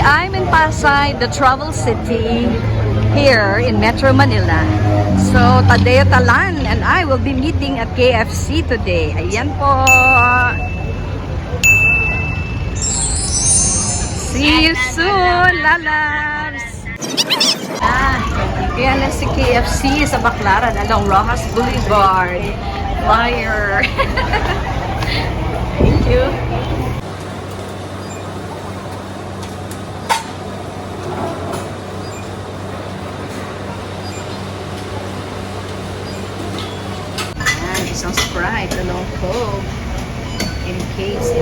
I'm in Pasay, the travel city here in Metro Manila. So, Tadeo Talan and I will be meeting at KFC today. Ayan po. See you soon, lalabs! Ayan na si KFC sa Baclaran along Rojas Boulevard. Flyer. Thank you. Isang Sprite, dalawang Coke. In case.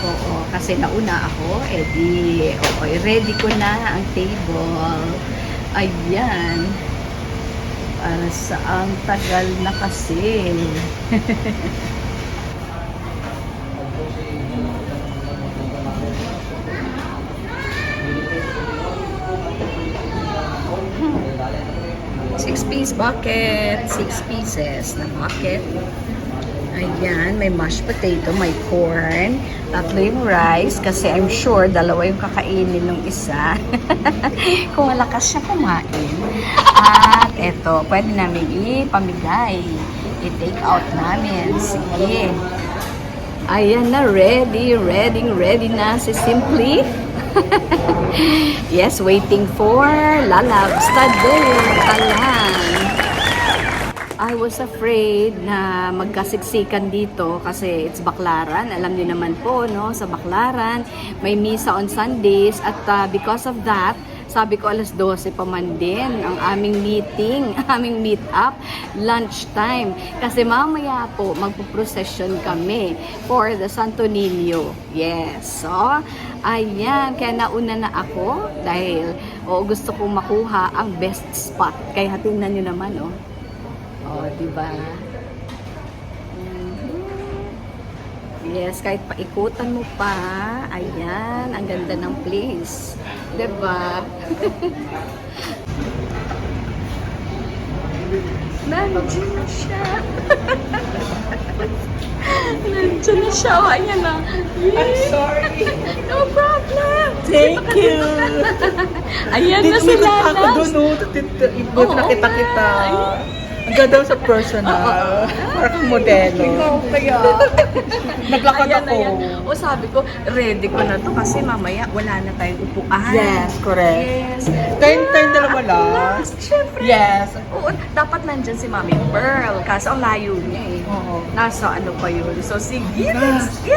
Oo, kasi nauna ako, ready ko na ang table. Ayan. Para sa ang tagal na kasi. Six-piece bucket. 6 pieces na bucket. Ayan, may mashed potato, may corn, tatlo yung rice, kasi I'm sure dalawa yung kakainin ng isa. Kung malakas siya kumain. At eto, pwede namin ipamigay. I-take out namin. Sige. Ayan na, ready na si Simply. Yes, waiting for lalabs. Talang. I was afraid na magkasiksikan dito kasi it's Baclaran. Alam niyo naman po, no? Sa Baclaran, may misa on Sundays at because of that, sabi ko 12:00 pa man din ang aming meeting, aming meet up, lunchtime. Kasi mamaya po, magpo-procession kami for the Santo Niño. Yes. So, ayan. Kaya nauna na ako dahil gusto kong makuha ang best spot. Kaya tingnan nyo naman, oh. Oh, diba? Yes, kahit paikutan mo pa, ayan, ang ganda ng place. Diba? Nandiyan na siya. Nandiyan na siya. Oh, ayan na. I'm sorry. No problem. Thank you. Ayan na si Lalabs. Buti nakita kita. Ang ganda sa personal. Parang modelo. Ikaw kaya. Naglakad Ayan, ako. ayan. O sabi ko, ready ko na to kasi mamaya wala na tayong upuan. Yes, correct. Yes. Tayong dalawa lang. Siyempre. Yes. Oo, dapat nandyan si Mami Pearl. Kaso ang layo niya eh. Oo. Nasa ano pa yun. So sige,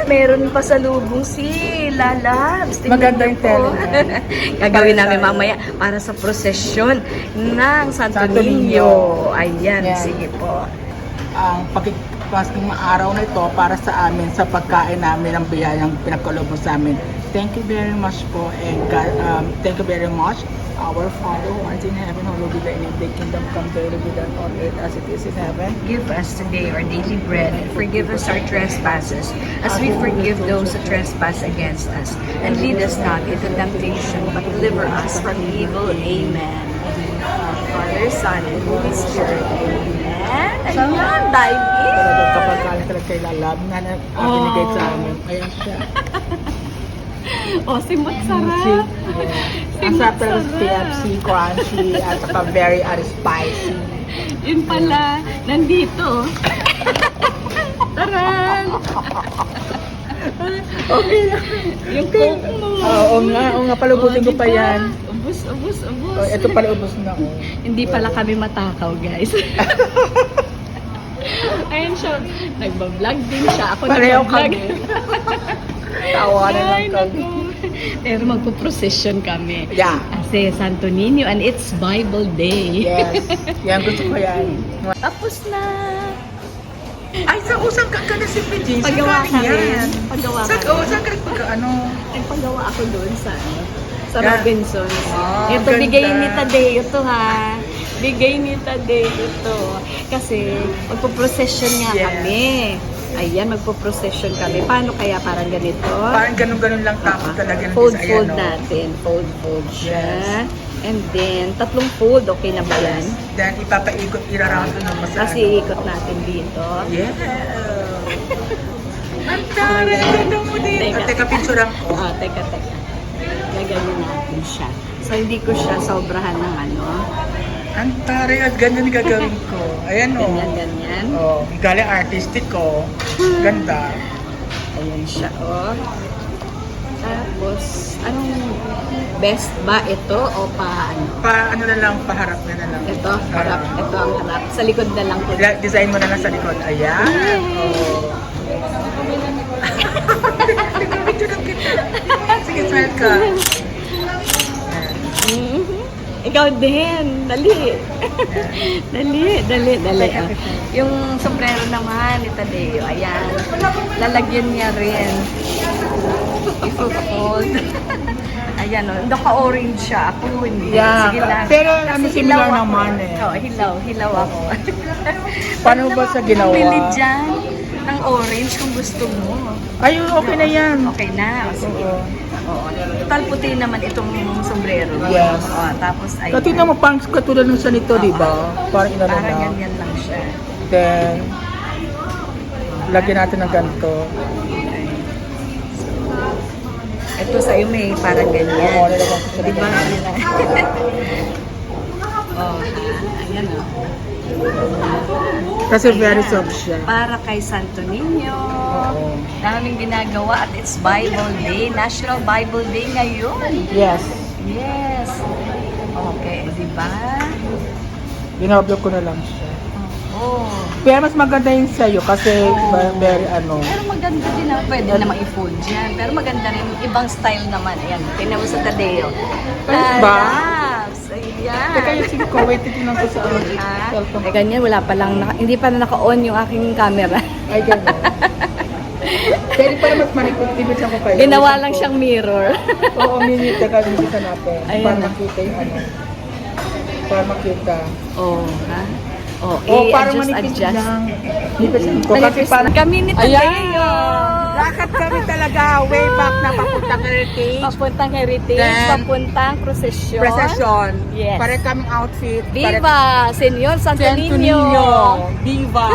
meron pa sa lubong si Lalabs. Tingnan Maganda niyo yung po. tela. Gagawin namin mamaya para sa prosesyon ng Santo Santo Niño. Niño. Ayan, Yan. sige po. Ang pagkikasking araw na ito para sa amin, sa pagkain namin, ang biyayang pinagkaloob mo sa amin. Thank you very much po, and God, thank you very much. Our Father who art in heaven, hallowed be thy name. Thy kingdom come, thy will be done on earth as it is in heaven. Give us today our daily bread, and forgive us our trespasses, as we forgive those who trespass against us. And lead us not into temptation, but deliver us from evil. Amen. Father, Son, and Holy Spirit. Amen. Ayan, dive in. Talagang kapag kain talaga kay Lalab na binigay sa amin. Ayan siya. Simot sarap. Ang sarap talaga sa KFC, crunchy, at saka very spicy. Yun pala, nandito. Taran! Okay. Yung coke mo. Oo nga, palubutin ko pa yan. Ubus. Oh, ito pala ubos na. Hindi pala kami matakaw, guys. Ayan siya. Nagbablog din siya. Ako Pareho nagbablog. kami. Tawanan lang kami. Pero magpo-procession kami. Yeah. Kasi Santo Niño and it's Bible Day. Yes. Yan, gusto ko yan. Tapos na. Ay, sa usang ka na si PJ. Pagawa ka rin. Pagawa ka rin. Saan ka nagpagka-ano? Nagpagawa ako doon sa Yeah. Robinson. Ito, ganda. bigay ni Tadeo ito ha. Bigay ni Tadeo ito. Kasi magpo-procession nga Yes. kami. Ayan, magpo-procession kami. Paano kaya parang ganito? Parang ganun-ganun lang tapos talaga ng Fold design, no? natin. Fold siya. Yes. And then, 3 fold. Okay na ba yan? Then, ipapaikot, ira-round mo sa Kasi ikot natin dito. Yeah. Ang taray, ganda mo dito. Teka. Teka, picturean ko. Oh, teka. Gaganyan natin siya. So, hindi ko siya sobrahan ng ano. Ang taray at ganyan gagawin ko. Ayan o. Ganyan. Oh, galing artistic ko. Ganda. Ayan siya, oh. Tapos, anong best ba ito o paano? Ano na lang, paharap na lang. Ito, harap. Ito ang harap. Sa likod na lang po. Design mo na lang sa likod. Ayan. Oh. Sige, smile ka. Ikaw din. Dali. Dali. Ah. Yung sombrero naman ni Tadeo. Ayan. Lalagyan niya rin. I-fold. Ayan o. Naka-orange siya. Ako hindi. Yeah. Sige lang. Pero Kasi similar hilaw ako. naman eh. Oo, hilaw ako. Paano ba sa ginawa? Pili dyan ng orange kung gusto mo. Ayun, okay na yan. Okay na. O, sige. Oo. Oo. Total puti naman itong sombrero. Yes. Oo, tapos ay... Katina mo pang katulad ng sa nito, di ba? Parang inano Parang na. ganyan lang siya. Then, lagyan natin ng ganito. Ito sa'yo may parang ganyan. Oo, nilagyan ko siya ng Di ba? ganyan. Oh, ayan o. Kasi very soft siya. Para kay Santo Niño. Oo. Daming ginagawa at it's Bible Day. National Bible Day ngayon. Yes. Yes. Okay, di ba? Binablog ko na lang siya. Oh. Pero mas maganda yun sa'yo kasi very ano. Pero maganda din naman. Pwede naman i-fold dyan. Pero maganda rin. Ibang style naman. Ayan. Tingnan mo sa Tadeo. Ayos ba? Labs. Ayan. Teka yung sige ko, wait, titignan ko sa cellphone. Eh, ganyan. Wala pa lang. Hindi pa na naka-on yung aking camera. Ay, gano'n. Pwede para mas manikot, ibisan ko kayo. Ginawa lang siyang mirror. Oo, minute, teka, ibisan natin. Ayan Para na. makita yung ano. Para makita. Oh, ha? Oh, Para i-adjust, manipis adjust. lang. Nipisin ko. Kasi Manipis parang, na. Kami ni Tadeo. lakad kami talaga way back na papuntang heritage. Papuntang heritage, Then, papuntang procession. Procession. Yes. Pare kaming outfit. Viva! Senyor Santo Santo Niño! Niño. Viva!